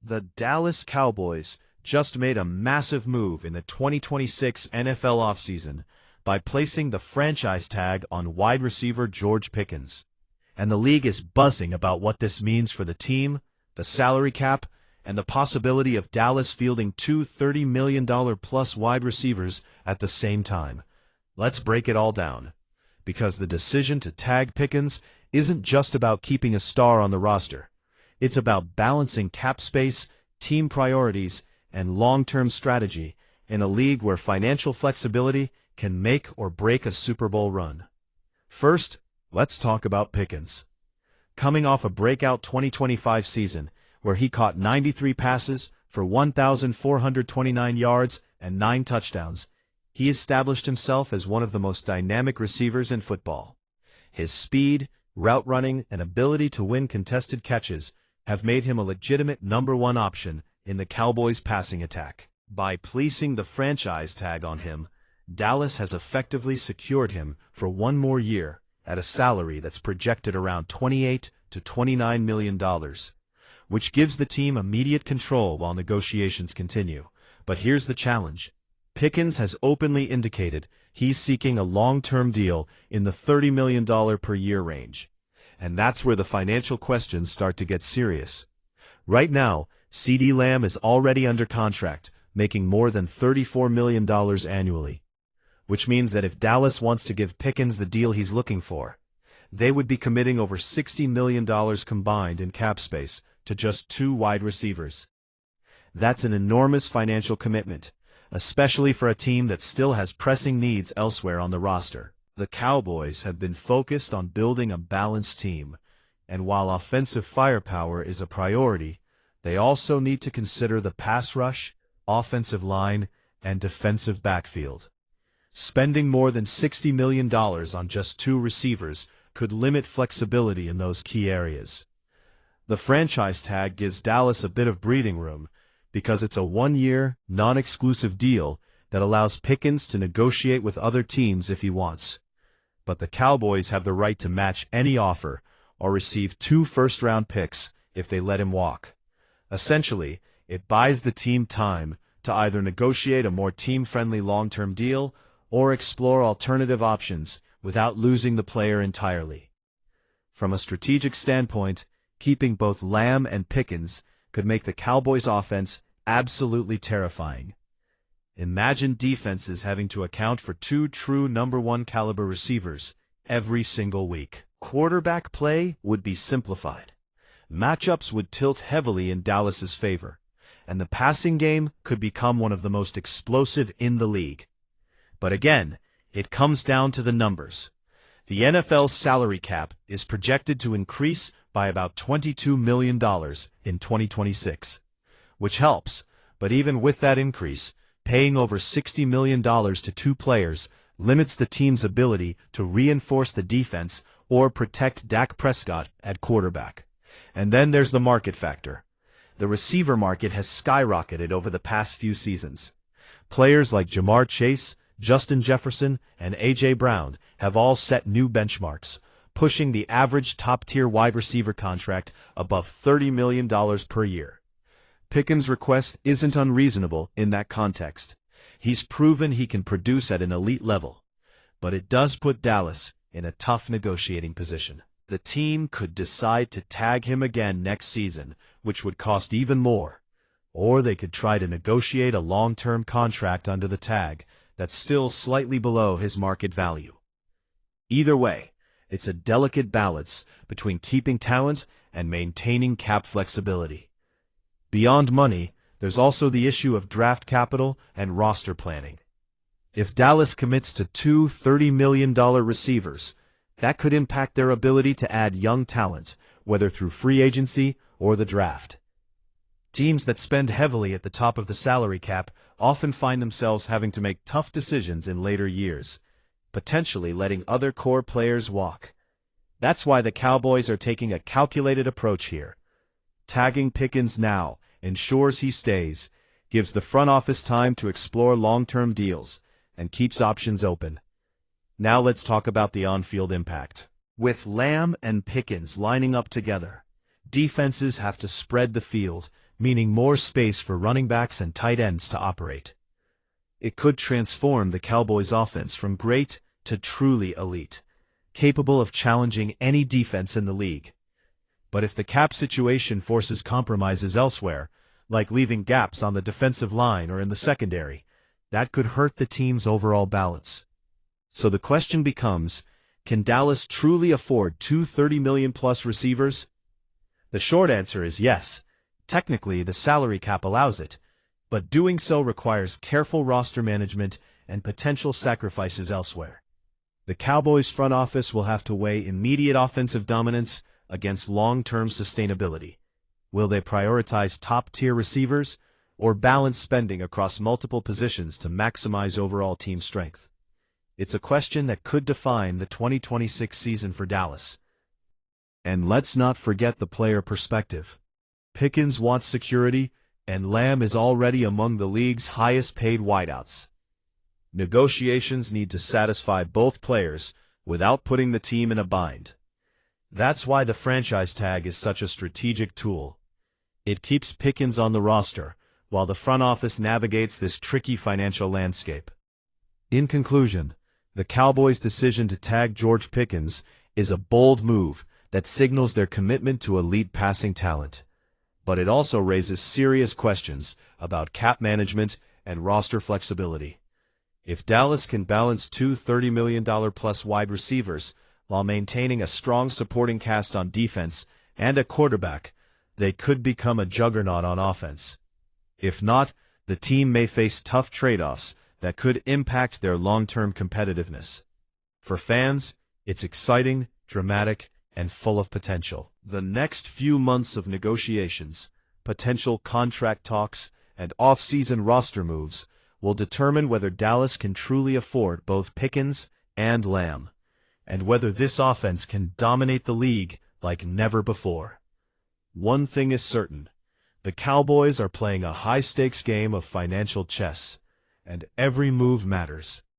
The Dallas Cowboys just made a massive move in the 2026 NFL offseason by placing the franchise tag on wide receiver George Pickens. And the league is buzzing about what this means for the team, the salary cap, and the possibility of Dallas fielding two $30 million plus wide receivers at the same time. Let's break it all down. Because the decision to tag Pickens isn't just about keeping a star on the roster. It's about balancing cap space, team priorities, and long-term strategy in a league where financial flexibility can make or break a Super Bowl run. First, let's talk about Pickens. Coming off a breakout 2025 season where he caught 93 passes for 1,429 yards and 9 touchdowns, he established himself as one of the most dynamic receivers in football. His speed, route running, and ability to win contested catches have made him a legitimate number one option in the Cowboys' passing attack. By placing the franchise tag on him, Dallas has effectively secured him for one more year at a salary that's projected around $28 to $29 million, which gives the team immediate control while negotiations continue. But here's the challenge. Pickens has openly indicated he's seeking a long-term deal in the $30 million per year range. And that's where the financial questions start to get serious. Right now, CeeDee Lamb is already under contract, making more than $34 million annually. Which means that if Dallas wants to give Pickens the deal he's looking for, they would be committing over $60 million combined in cap space to just 2 wide receivers. That's an enormous financial commitment, especially for a team that still has pressing needs elsewhere on the roster. The Cowboys have been focused on building a balanced team, and while offensive firepower is a priority, they also need to consider the pass rush, offensive line, and defensive backfield. Spending more than $60 million on just 2 receivers could limit flexibility in those key areas. The franchise tag gives Dallas a bit of breathing room because it's a one-year, non-exclusive deal that allows Pickens to negotiate with other teams if he wants. But the Cowboys have the right to match any offer or receive 2 first-round picks if they let him walk. Essentially, it buys the team time to either negotiate a more team-friendly long-term deal or explore alternative options without losing the player entirely. From a strategic standpoint, keeping both Lamb and Pickens could make the Cowboys' offense absolutely terrifying. Imagine defenses having to account for 2 true number 1 caliber receivers every single week. Quarterback play would be simplified. Matchups would tilt heavily in Dallas's favor, and the passing game could become one of the most explosive in the league. But again, it comes down to the numbers. The NFL's salary cap is projected to increase by about $22 million in 2026, which helps, but even with that increase, paying over $60 million to 2 players limits the team's ability to reinforce the defense or protect Dak Prescott at quarterback. And then there's the market factor. The receiver market has skyrocketed over the past few seasons. Players like Jamar Chase, Justin Jefferson, and A.J. Brown have all set new benchmarks, pushing the average top-tier wide receiver contract above $30 million per year. Pickens' request isn't unreasonable in that context. He's proven he can produce at an elite level, but it does put Dallas in a tough negotiating position. The team could decide to tag him again next season, which would cost even more, or they could try to negotiate a long-term contract under the tag that's still slightly below his market value. Either way, it's a delicate balance between keeping talent and maintaining cap flexibility. Beyond money, there's also the issue of draft capital and roster planning. If Dallas commits to 2 $30 million receivers, that could impact their ability to add young talent, whether through free agency or the draft. Teams that spend heavily at the top of the salary cap often find themselves having to make tough decisions in later years, potentially letting other core players walk. That's why the Cowboys are taking a calculated approach here. Tagging Pickens now ensures he stays, gives the front office time to explore long-term deals, and keeps options open. Now let's talk about the on-field impact. With Lamb and Pickens lining up together, defenses have to spread the field meaning more space for running backs and tight ends to operate. It could transform the Cowboys' offense from great to truly elite, capable of challenging any defense in the league. But if the cap situation forces compromises elsewhere, like leaving gaps on the defensive line or in the secondary, that could hurt the team's overall balance. So the question becomes, can Dallas truly afford two $30 million-plus receivers? The short answer is yes. Technically, the salary cap allows it, but doing so requires careful roster management and potential sacrifices elsewhere. The Cowboys' front office will have to weigh immediate offensive dominance against long-term sustainability. Will they prioritize top-tier receivers or balance spending across multiple positions to maximize overall team strength? It's a question that could define the 2026 season for Dallas. And let's not forget the player perspective. Pickens wants security, and Lamb is already among the league's highest-paid wideouts. Negotiations need to satisfy both players without putting the team in a bind. That's why the franchise tag is such a strategic tool. It keeps Pickens on the roster, while the front office navigates this tricky financial landscape. In conclusion, the Cowboys' decision to tag George Pickens is a bold move that signals their commitment to elite passing talent. But it also raises serious questions about cap management and roster flexibility. If Dallas can balance two $30 million-plus wide receivers while maintaining a strong supporting cast on defense and a quarterback, they could become a juggernaut on offense. If not, the team may face tough trade-offs that could impact their long-term competitiveness. For fans, it's exciting, dramatic, and full of potential. The next few months of negotiations, potential contract talks, and off-season roster moves will determine whether Dallas can truly afford both Pickens and Lamb, and whether this offense can dominate the league like never before. One thing is certain, the Cowboys are playing a high-stakes game of financial chess, and every move matters.